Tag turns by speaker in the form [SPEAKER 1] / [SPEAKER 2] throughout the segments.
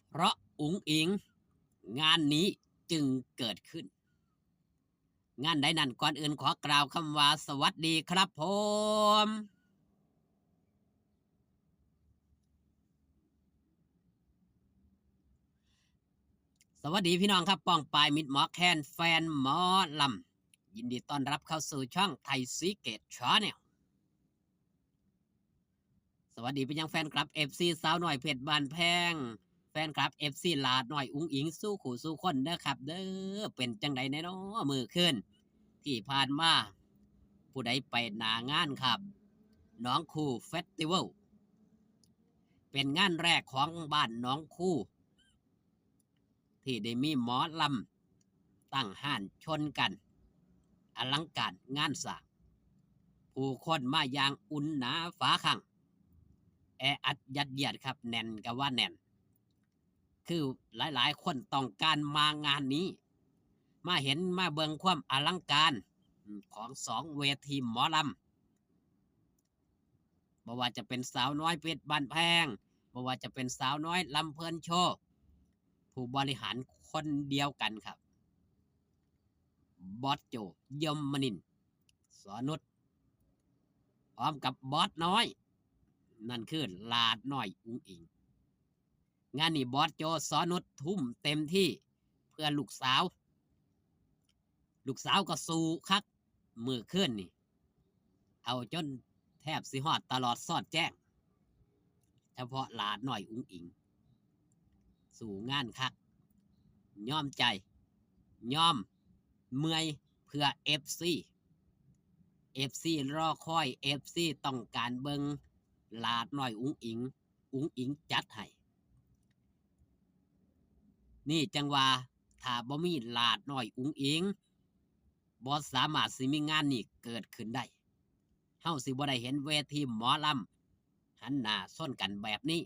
[SPEAKER 1] เพราะอุ๋งอิงงานนี้จึงเกิดขึ้นงานใดนั้นก่อนอื่นขอกล่าวคำว่าสวัสดีครับผมสวัสดีพี่น้องครับป้องปายมิดหมอแคนแฟนหมอลำยินดีต้อนรับเข้าสู่ช่องไทยซีเกตชาแนลสวัสดีไปยังแฟนคลับ FC สาวหน่อยเพชรบานแพงแฟนคลับ FC ลาดหน่อยอุ้งอิงสู้ขู่สู้คนเด้อครับเด้อเป็นจังใดแน่นอมือขึ้นที่ผ่านมาผู้ใดไปหนางานครับน้องคู่เฟสติวัลเป็นงานแรกของบ้านน้องคู่ที่ได้มีหมอลำตั้งห้านชนกันอลังการงานสร้างผู้คนมาอย่างอุ่นหนาฝาขังแออัดยัดเยียดครับแน่นก็ว่าแน่นคือหลายๆคนต้องการมางานนี้มาเห็นมาเบิงความอลังการของสองเวทีหมอลำบ่ว่าจะเป็นสาวน้อยเพชรบ้านแพงบ่ว่าจะเป็นสาวน้อยลำเพลินโชว์ผู้บริหารคนเดียวกันครับบอสโจยมนินทร์สอนุชพร้อมกับบอสน้อยนั่นคือลาดน้อยอุ้งอิงงานนี้บอสโจสอนุชทุ่มเต็มที่เพื่อลูกสาวก็สู้คักมือขึ้นนี่เอาจนแทบสิฮอดตลอดสอดแจ้งเฉพาะลาดน้อยอุ้งอิงสู่งานคักยอมใจยอมเมื่อยเพื่อเอฟซีรอคอยเอฟซีต้องการเบิงลาดน้อยอุ้งอิงจัดให้นี่จังว่าถ้าบ่มีลาดน้อยอุ้งอิงบ่สามารถสิมีงานนี้เกิดขึ้นได้เฮาสิบ่ได้เห็นเวทีหมอลำหันหน้าส้นกันแบบนี้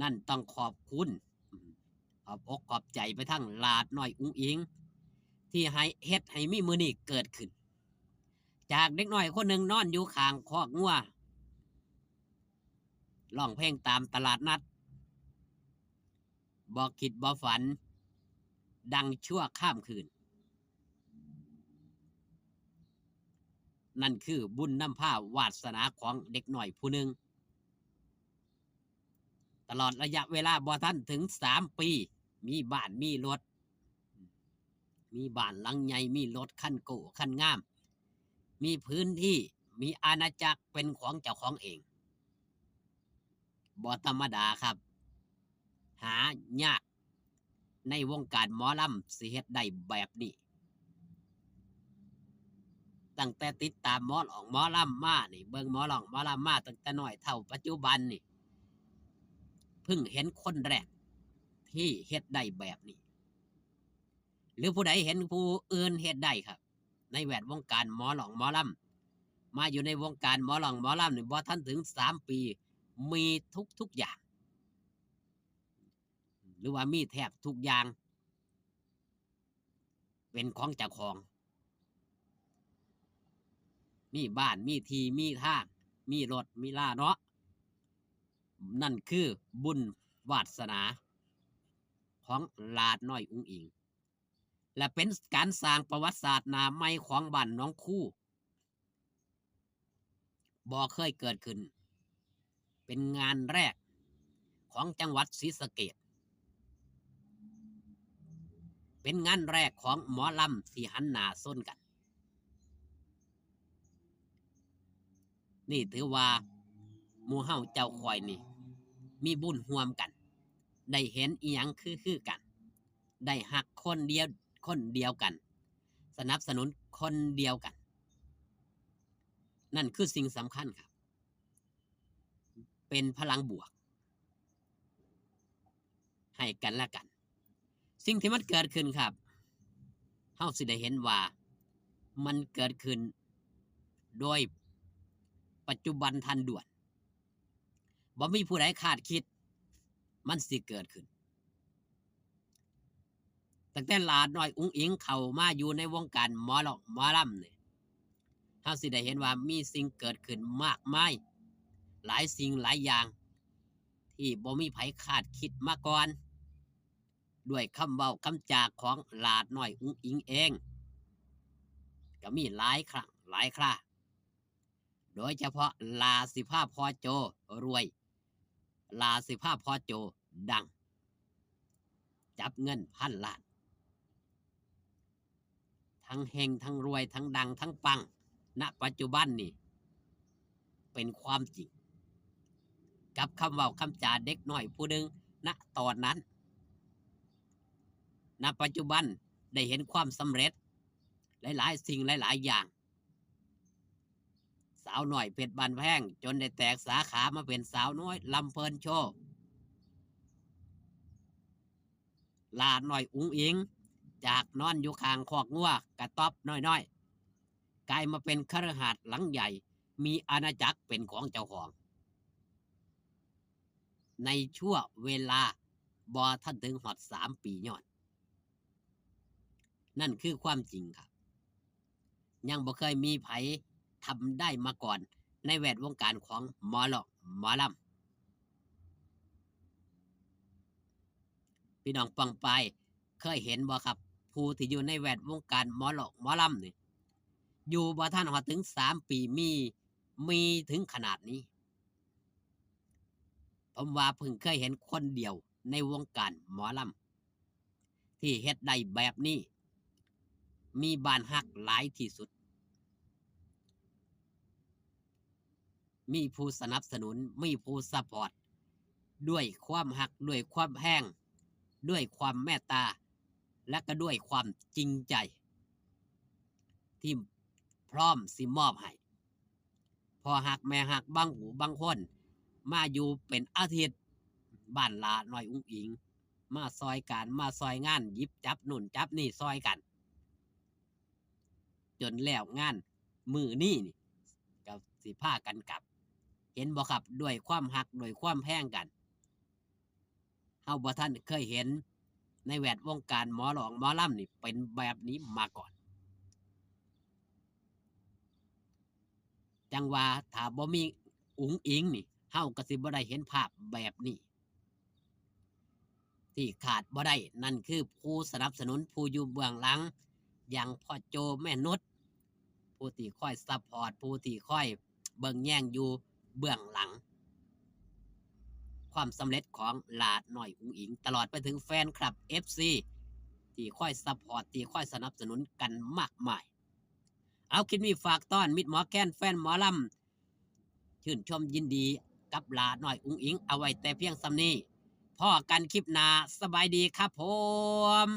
[SPEAKER 1] นั่นต้องขอบคุณขอบอกขอบใจไปทั้งลาดน้อยอุ้งอิงที่ให้เฮ็ดให้มีมือนี้เกิดขึ้นจากเด็กน้อยคนหนึ่งนอนอยู่ข้างคอกงัวร้องเพลงตามตลาดนัดบ่คิดบ่ฝันดังชั่วข้ามคืนนั่นคือบุญนำพาวาสนาของเด็กหน่อยผู้หนึ่งตลอดระยะเวลาบ่ทันถึง3 ปีมีบ้านมีรถมีบ้านหลังใหญ่มีรถคันโก้คันงามมีพื้นที่มีอาณาจักรเป็นของเจ้าของเองบ่ธรรมดาครับหายากในวงการหมอลำสิเฮ็ดได้แบบนี้ตั้งแต่ติดตามหมอลำมานี่เบิ่งหมอลำมาตั้งแต่น้อยเท่าปัจจุบันนี่เพิ่งเห็นคนแรกที่เฮ็ดได้แบบนี้หรือผู้ใดเห็นผู้อื่นเฮ็ดได้ครับในแวดวงการหมอลำมาอยู่ในวงการหมอลำนี่บ่ทันถึง3 ปีมีทุกอย่างหรือว่ามีแทบทุกอย่างเป็นของเจ้าของมีบ้านมีที่มีทางมีรถมีลาเนาะนั่นคือบุญวาสนาของลาดน้อยอุ้งอิงและเป็นการสร้างประวัติศาสตร์หน้าใหม่ของบ้านน้องคู่บ่เคยเกิดขึ้นเป็นงานแรกของจังหวัดศรีสะเกษเป็นงานแรกของหมอลำที่หันหน้าส้นกันนี่ถือว่าหมู่เฮาเจ้าคอยนี่มีบุญร่วมกันได้เห็นอีหยังคือกันได้หักคนเดียวกันสนับสนุนคนเดียวกันนั่นคือสิ่งสำคัญครับเป็นพลังบวกให้กันและกันสิ่งที่มันเกิดขึ้นครับเฮาสิได้เห็นว่ามันเกิดขึ้นโดยปัจจุบันทันด่วนบ่มีผู้ใดคาดคิดมันสิเกิดขึ้นตั้งแต่ลาดน้อยอุ้งอิงเข้ามาอยู่ในวงการหมอลำเนี่ยเฮาสิได้เห็นว่ามีสิ่งเกิดขึ้นมากมายหลายสิ่งหลายอย่าง ที่บ่มีไผคาดคิดมาก่อนด้วยคำเว้าคำจาของหลาดน้อยอุ๋งอิงเองก็มีหลายครั้งหลายคราโดยเฉพาะลาสิพาพ่อโจรวยลาสิพาพ่อโจดังจับเงินพันล้านทั้งเฮงทั้งรวยทั้งดังทั้งปังณปัจจุบันนี่เป็นความจริงกับคำเว้าคำจาเด็กน้อยผู้หนึ่งณตอนนั้นณปัจจุบันได้เห็นความสำเร็จหลายๆสิ่งหลายๆอย่างสาวน้อยเพชรบานแพงจนได้แตกสาขามาเป็นสาวน้อยลำเพลินโชว์ลาหน่อยอุ๋งอิงจากนอนอยู่ข้างคอกงัวกระต๊อบน้อยๆกลายมาเป็นคฤหาสน์หลังใหญ่มีอาณาจักรเป็นของเจ้าของในชั่วเวลาบ่ทันถึงหอด3 ปีย้อนนั่นคือความจริงครับยังบ่เคยมีไผทำได้มาก่อนในแวดวงการของหมอหลอกหมอลำพี่น้องปังไปายเคยเห็นบ่ครับผู้ที่อยู่ในแวดวงการหมอหลอกหมอลำนี่อยู่บ่ทันหอดถึง3 ปีมีถึงขนาดนี้ผมว่าเพิ่งเคยเห็นคนเดียวในวงการหมอลำที่เฮ็ดได้แบบนี้มีบ้านฮักหลายที่สุดมีผู้สนับสนุนมีผู้ซัพพอร์ตด้วยความฮักด้วยความแห้งด้วยความเมตตาและก็ด้วยความจริงใจที่พร้อมสิมอบให้พอหักแม่หักบางหูบางคนมาอยู่เป็นอาทิตย์บ้านลาน้อยอุ๋งอิงมาซอยกันมาซอยงานหยิบจับนุ่นจับนี่ซอยกันจนแล้วงานมือนี่ก็สิพากันกลับเห็นบ่ครับด้วยความหักด้วยความแพงกันเฮาบ่ทันเคยเห็นในแวดวงการหมอหลองหมอลำนี่เป็นแบบนี้มาก่อนจังว่าถ้าบ่มีอุ๋งอิงนี่เฮาก็สิบ่ได้เห็นภาพแบบนี้ที่ขาดบ่ได้นั่นคือผู้สนับสนุนผู้อยู่เบื้องหลังอย่างพ่อโจแม่นุชผู้ที่คอยซัพพอร์ตผู้ที่คอยเบิ่งแย่งอยู่เบื้องหลังความสำเร็จของหลาดน้อยอุ๋งอิงตลอดไปถึงแฟนคลับ FC ที่คอยซัพพอร์ตที่คอยสนับสนุนกันมากมายเอาคลิปนี้ฝากต้อนมิตรหมอแค้นแฟนหมอลำชื่นชมยินดีกับหลาน้อยอุ๋งอิงเอาไว้แต่เพียงสำนี้พ่อกันคลิปหน้าสบายดีครับผม